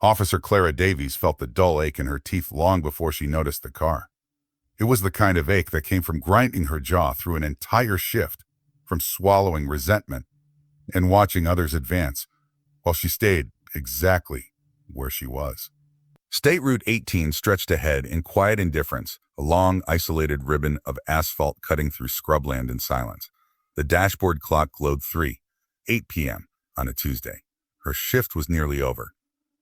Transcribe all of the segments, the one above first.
Officer Clara Davies felt the dull ache in her teeth long before she noticed the car. It was the kind of ache that came from grinding her jaw through an entire shift, from swallowing resentment and watching others advance, while she stayed exactly where she was. State Route 18 stretched ahead in quiet indifference, a long, isolated ribbon of asphalt cutting through scrubland in silence. The dashboard clock glowed 8 p.m. on a Tuesday. Her shift was nearly over,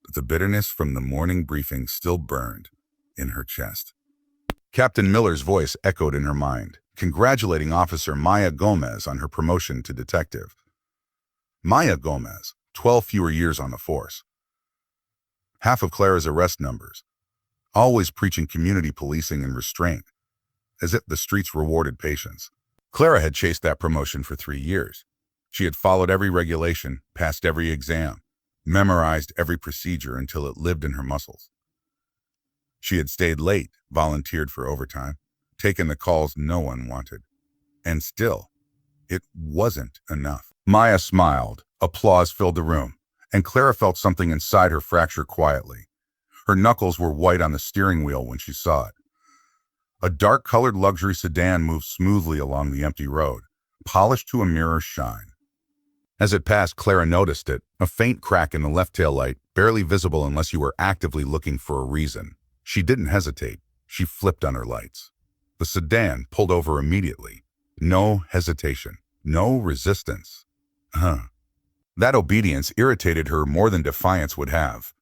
but the bitterness from the morning briefing still burned in her chest. Captain Miller's voice echoed in her mind, congratulating Officer Maya Gomez on her promotion to detective. Maya Gomez, 12 fewer years on the force. Half of Clara's arrest numbers, always preaching community policing and restraint, as if the streets rewarded patience. Clara had chased that promotion for 3 years. She had followed every regulation, passed every exam, memorized every procedure until it lived in her muscles. She had stayed late, volunteered for overtime, taken the calls no one wanted. And still, it wasn't enough. Maya smiled. Applause filled the room, and Clara felt something inside her fracture quietly. Her knuckles were white on the steering wheel when she saw it. A dark-colored luxury sedan moved smoothly along the empty road, polished to a mirror shine. As it passed, Clara noticed it, a faint crack in the left tail light, barely visible unless you were actively looking for a reason. She didn't hesitate. She flipped on her lights. The sedan pulled over immediately. No hesitation. No resistance. That obedience irritated her more than defiance would have.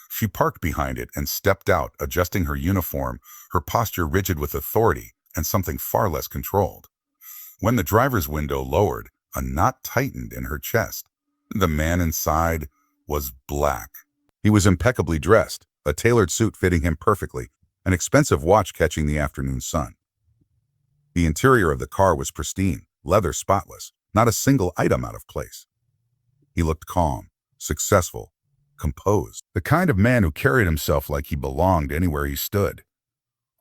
She parked behind it and stepped out, adjusting her uniform, her posture rigid with authority and something far less controlled. When the driver's window lowered, a knot tightened in her chest. The man inside was black. He was impeccably dressed, a tailored suit fitting him perfectly, an expensive watch catching the afternoon sun. The interior of the car was pristine, leather spotless, not a single item out of place. He looked calm, successful, composed, the kind of man who carried himself like he belonged anywhere he stood.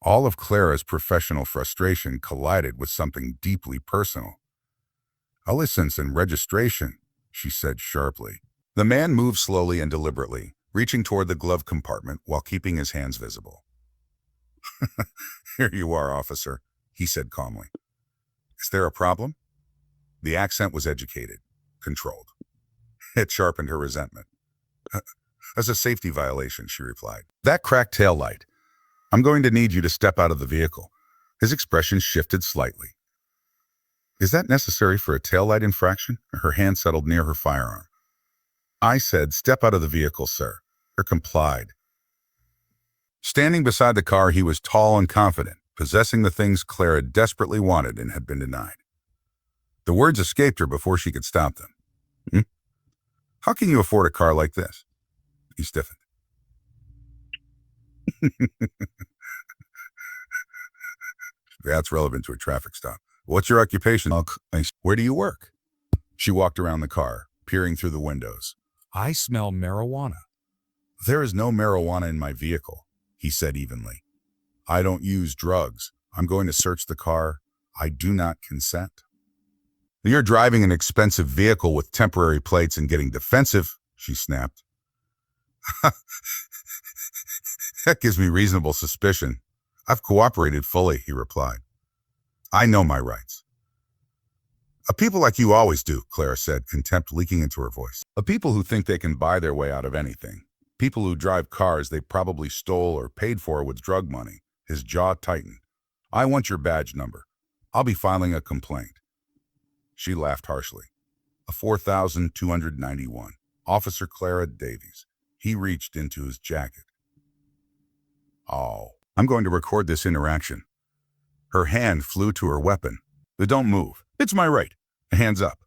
All of Clara's professional frustration collided with something deeply personal. "A license and registration," she said sharply. The man moved slowly and deliberately, reaching toward the glove compartment while keeping his hands visible. "Here you are, officer," he said calmly. "Is there a problem?" The accent was educated, controlled. It sharpened her resentment. "As a safety violation," she replied. "That cracked tail light. I'm going to need you to step out of the vehicle." His expression shifted slightly. "Is that necessary for a taillight infraction?" Her hand settled near her firearm. "I said, step out of the vehicle, sir." Her complied. Standing beside the car, he was tall and confident, possessing the things Clara desperately wanted and had been denied. The words escaped her before she could stop them. "How can you afford a car like this?" He stiffened. "That's relevant to a traffic stop. What's your occupation?" "Where do you work?" She walked around the car, peering through the windows. "I smell marijuana." "There is no marijuana in my vehicle," he said evenly. "I don't use drugs. I'm going to search the car. I do not consent." "You're driving an expensive vehicle with temporary plates and getting defensive," she snapped. "That gives me reasonable suspicion. I've cooperated fully," he replied. "I know my rights." "A people like you always do," Clara said, contempt leaking into her voice. "A people who think they can buy their way out of anything. People who drive cars they probably stole or paid for with drug money." His jaw tightened. "I want your badge number. I'll be filing a complaint." She laughed harshly. "A 4,291. Officer Clara Davies." He reached into his jacket. "Oh, I'm going to record this interaction." Her hand flew to her weapon. "But don't move. It's my right. Hands up."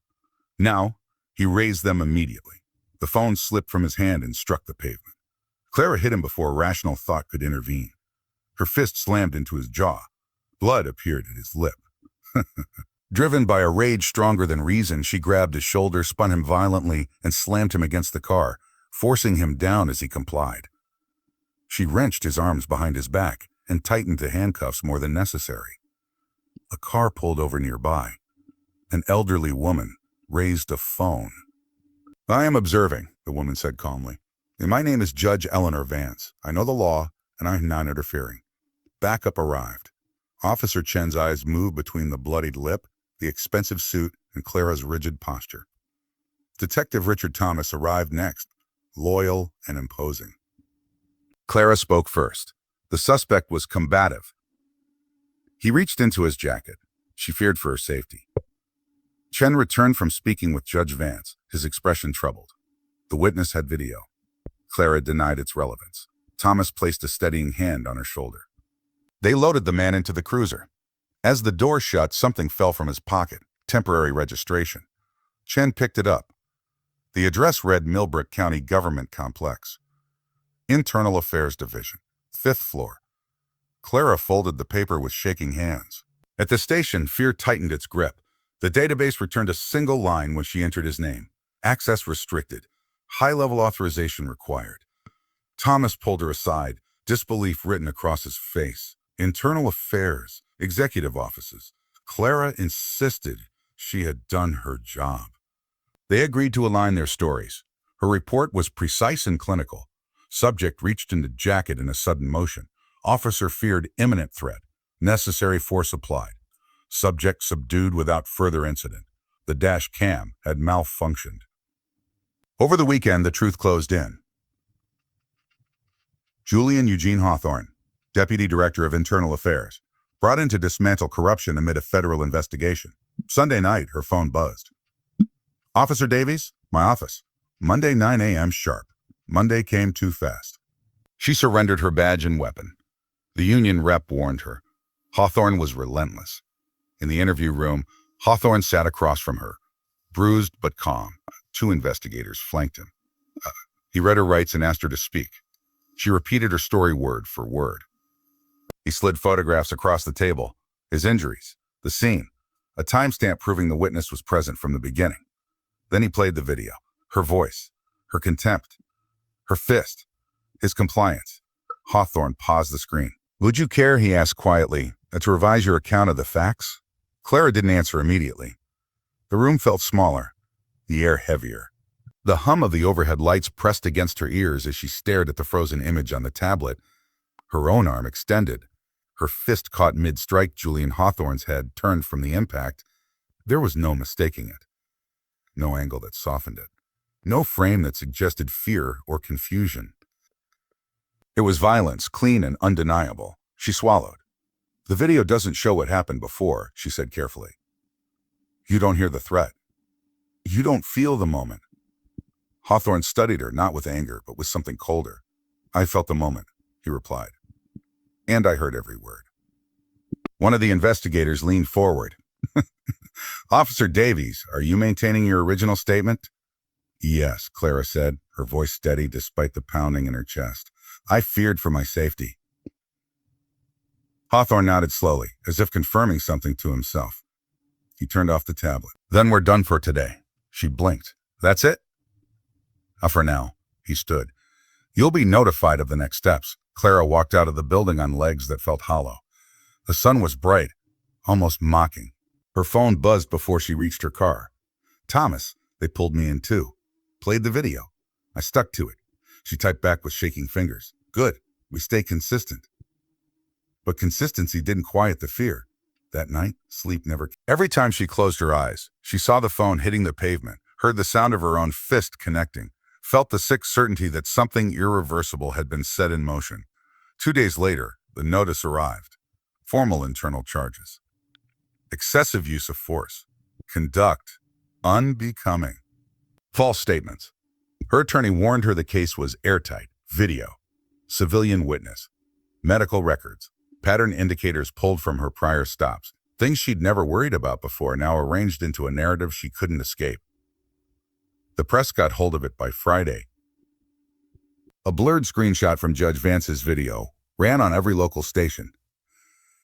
Now, he raised them immediately. The phone slipped from his hand and struck the pavement. Clara hit him before rational thought could intervene. Her fist slammed into his jaw. Blood appeared at his lip. Driven by a rage stronger than reason, she grabbed his shoulder, spun him violently, and slammed him against the car, forcing him down as he complied. She wrenched his arms behind his back and tightened the handcuffs more than necessary. A car pulled over nearby. An elderly woman raised a phone. "I am observing," the woman said calmly. My name is Judge Eleanor Vance. I know the law, and I'm not interfering. Backup arrived. Officer Chen's eyes moved between the bloodied lip, the expensive suit, and Clara's rigid posture. Detective Richard Thomas arrived next, loyal and imposing. Clara spoke first. The suspect was combative. He reached into his jacket. She feared for her safety. Chen returned from speaking with Judge Vance, his expression troubled. The witness had video. Clara denied its relevance. Thomas placed a steadying hand on her shoulder. They loaded the man into the cruiser. As the door shut, something fell from his pocket, temporary registration. Chen picked it up. The address read Millbrook County Government Complex. Internal Affairs Division, 5th floor. Clara folded the paper with shaking hands. At the station, fear tightened its grip. The database returned a single line when she entered his name. Access restricted. High-level authorization required. Thomas pulled her aside, disbelief written across his face. Internal Affairs, Executive Offices. Clara insisted she had done her job. They agreed to align their stories. Her report was precise and clinical. Subject reached into jacket in a sudden motion. Officer feared imminent threat. Necessary force applied. Subject subdued without further incident. The dash cam had malfunctioned. Over the weekend, the truth closed in. Julian Eugene Hawthorne, Deputy Director of Internal Affairs, brought in to dismantle corruption amid a federal investigation. Sunday night, her phone buzzed. Officer Davies, my office. Monday 9 a.m. sharp. Monday came too fast. She surrendered her badge and weapon. The union rep warned her. Hawthorne was relentless. In the interview room, Hawthorne sat across from her, bruised but calm. 2 investigators flanked him. He read her rights and asked her to speak. She repeated her story word for word. He slid photographs across the table, his injuries, the scene, a timestamp proving the witness was present from the beginning. Then he played the video, her voice, her contempt, her fist, his compliance. Hawthorne paused the screen. Would you care, he asked quietly, to revise your account of the facts? Clara didn't answer immediately. The room felt smaller, the air heavier. The hum of the overhead lights pressed against her ears as she stared at the frozen image on the tablet. Her own arm extended. Her fist caught mid-strike. Julian Hawthorne's head turned from the impact. There was no mistaking it. No angle that softened it. No frame that suggested fear or confusion. It was violence, clean and undeniable. She swallowed. The video doesn't show what happened before, she said carefully. You don't hear the threat. You don't feel the moment. Hawthorne studied her, not with anger, but with something colder. I felt the moment, he replied. And I heard every word. One of the investigators leaned forward. Officer Davies, are you maintaining your original statement? Yes, Clara said, her voice steady despite the pounding in her chest. I feared for my safety. Hawthorne nodded slowly, as if confirming something to himself. He turned off the tablet. Then we're done for today. She blinked. That's it? For now. He stood. You'll be notified of the next steps. Clara walked out of the building on legs that felt hollow. The sun was bright, almost mocking. Her phone buzzed before she reached her car. Thomas, they pulled me in too. Played the video. I stuck to it. She typed back with shaking fingers. Good. We stay consistent. But consistency didn't quiet the fear. That night, sleep never came. Every time she closed her eyes, she saw the phone hitting the pavement, heard the sound of her own fist connecting, felt the sick certainty that something irreversible had been set in motion. 2 days later, the notice arrived. Formal internal charges. Excessive use of force. Conduct. Unbecoming. False statements. Her attorney warned her the case was airtight. Video. Civilian witness. Medical records. Pattern indicators pulled from her prior stops. Things she'd never worried about before now arranged into a narrative she couldn't escape. The press got hold of it by Friday. A blurred screenshot from Judge Vance's video ran on every local station.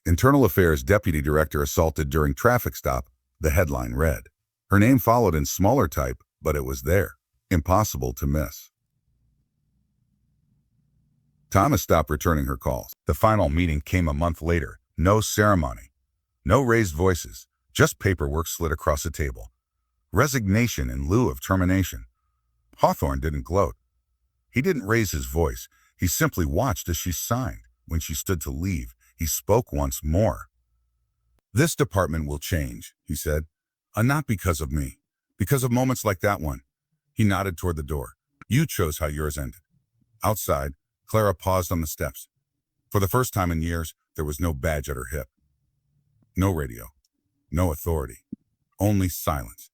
Internal Affairs Deputy Director assaulted during traffic stop, the headline read. Her name followed in smaller type, but it was there. Impossible to miss. Thomas stopped returning her calls. The final meeting came a month later. No ceremony. No raised voices. Just paperwork slid across the table. Resignation in lieu of termination. Hawthorne didn't gloat. He didn't raise his voice. He simply watched as she signed. When she stood to leave, he spoke once more. "This department will change," he said. Not because of me. Because of moments like that one." He nodded toward the door. "You chose how yours ended." Outside, Clara paused on the steps. For the first time in years, there was no badge at her hip. No radio. No authority. Only silence.